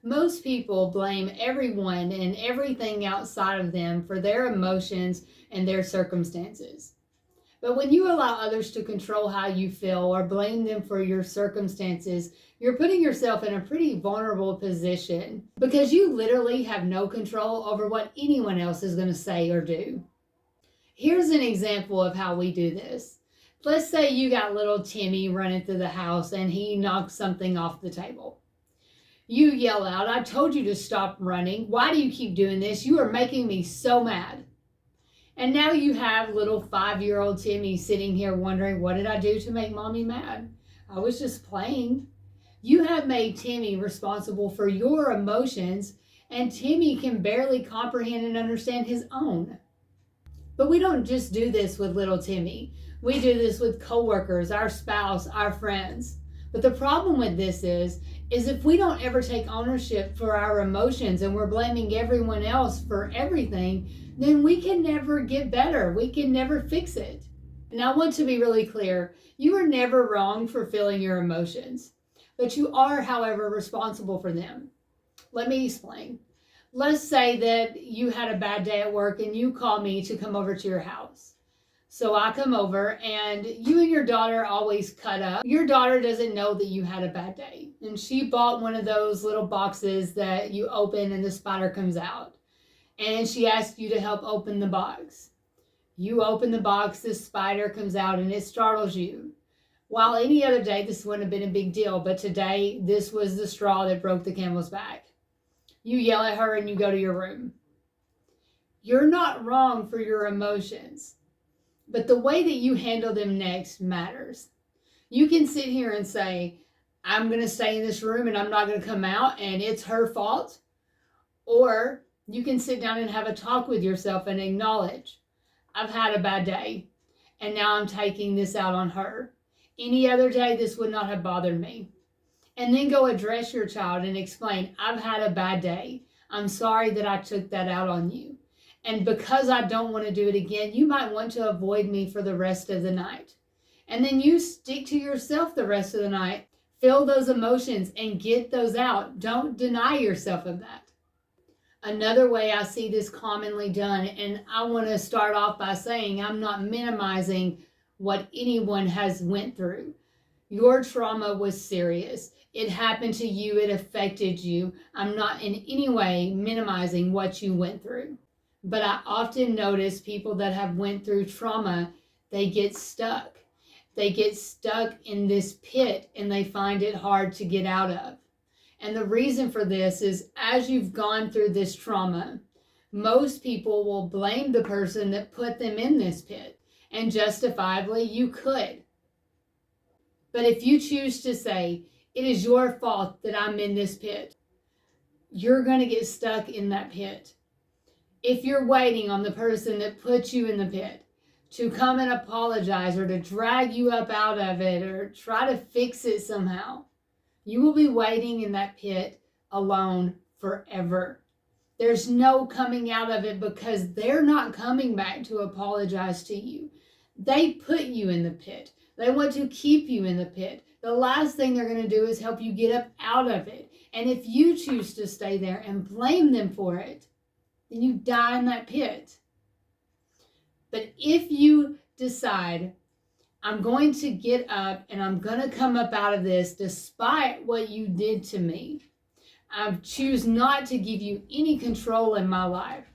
Most people blame everyone and everything outside of them for their emotions and their circumstances. But when you allow others to control how you feel or blame them for your circumstances, you're putting yourself in a pretty vulnerable position because you literally have no control over what anyone else is going to say or do. Here's an example of how we do this. Let's say you got little Timmy running through the house and he knocks something off the table. You yell out, "I told you to stop running. Why do you keep doing this? You are making me so mad." And now you have little 5-year-old Timmy sitting here wondering, what did I do to make mommy mad? I was just playing. You have made Timmy responsible for your emotions, and Timmy can barely comprehend and understand his own. But we don't just do this with little Timmy. We do this with coworkers, our spouse, our friends. But the problem with this is if we don't ever take ownership for our emotions and we're blaming everyone else for everything, then we can never get better. We can never fix it. And I want to be really clear. You are never wrong for feeling your emotions, but you are, however, responsible for them. Let me explain. Let's say that you had a bad day at work and you call me to come over to your house. So I come over and you and your daughter always cut up. Your daughter doesn't know that you had a bad day. And she bought one of those little boxes that you open and the spider comes out. And she asked you to help open the box. You open the box, the spider comes out and it startles you. While any other day this wouldn't have been a big deal, but today this was the straw that broke the camel's back. You yell at her and you go to your room. You're not wrong for your emotions, but the way that you handle them next matters. You can sit here and say, I'm going to stay in this room and I'm not going to come out and it's her fault. Or you can sit down and have a talk with yourself and acknowledge, I've had a bad day and now I'm taking this out on her. Any other day, this would not have bothered me. And then go address your child and explain, I've had a bad day. I'm sorry that I took that out on you. And because I don't want to do it again, you might want to avoid me for the rest of the night. And then you stick to yourself the rest of the night. Feel those emotions and get those out. Don't deny yourself of that. Another way I see this commonly done, and I want to start off by saying I'm not minimizing what anyone has went through. Your trauma was serious. It happened to you. It affected you. I'm not in any way minimizing what you went through. But I often notice people that have went through trauma, they get stuck. They get stuck in this pit and they find it hard to get out of. And the reason for this is as you've gone through this trauma, most people will blame the person that put them in this pit. And justifiably, you could. But if you choose to say, it is your fault that I'm in this pit, you're going to get stuck in that pit. If you're waiting on the person that put you in the pit to come and apologize or to drag you up out of it or try to fix it somehow, you will be waiting in that pit alone forever. There's no coming out of it because they're not coming back to apologize to you. They put you in the pit. They want to keep you in the pit. The last thing they're going to do is help you get up out of it. And if you choose to stay there and blame them for it, then you die in that pit. But if you decide, I'm going to get up and I'm going to come up out of this despite what you did to me, I choose not to give you any control in my life.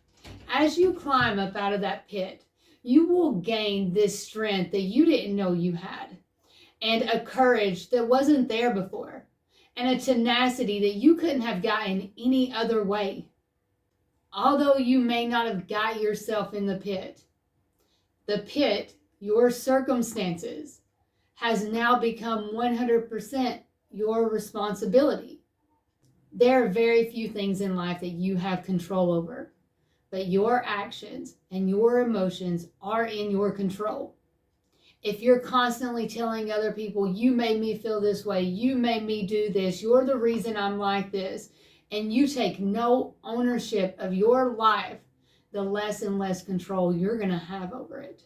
As you climb up out of that pit, you will gain this strength that you didn't know you had, and a courage that wasn't there before, and a tenacity that you couldn't have gotten any other way. Although you may not have got yourself in the pit, your circumstances, has now become 100% your responsibility. There are very few things in life that you have control over, but your actions and your emotions are in your control. If you're constantly telling other people, you made me feel this way, you made me do this, you're the reason I'm like this, and you take no ownership of your life, the less and less control you're going to have over it.